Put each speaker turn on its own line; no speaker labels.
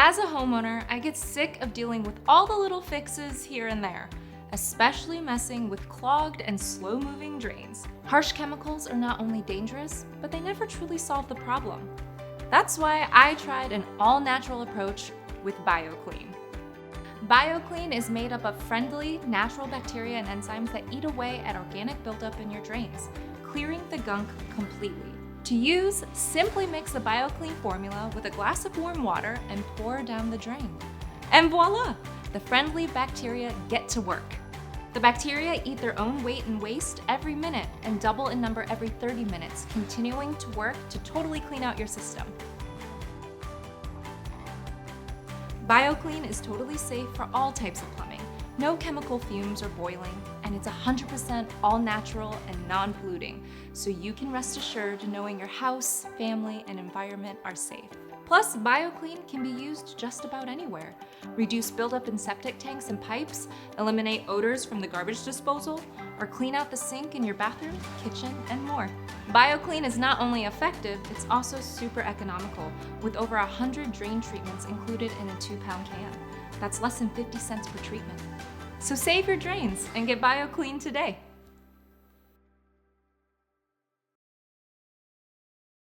As a homeowner, I get sick of dealing with all the little fixes here and there, especially messing with clogged and slow-moving drains. Harsh chemicals are not only dangerous, but they never truly solve the problem. That's why I tried an all-natural approach with BioClean. BioClean is made up of friendly, natural bacteria and enzymes that eat away at organic buildup in your drains, clearing the gunk completely. To use, simply mix the BioClean formula with a glass of warm water and pour down the drain. And voila! The friendly bacteria get to work. The bacteria eat their own weight in waste every minute and double in number every 30 minutes, continuing to work to totally clean out your system. BioClean is totally safe for all types of plumbing. No chemical fumes or boiling, and it's 100% all natural and non-polluting, so you can rest assured knowing your house, family, and environment are safe. Plus, BioClean can be used just about anywhere. Reduce buildup in septic tanks and pipes, eliminate odors from the garbage disposal, or clean out the sink in your bathroom, kitchen, and more. BioClean is not only effective, it's also super economical, with over 100 drain treatments included in a 2-pound can. That's less than 50 cents per treatment. So save your drains and get BioClean today.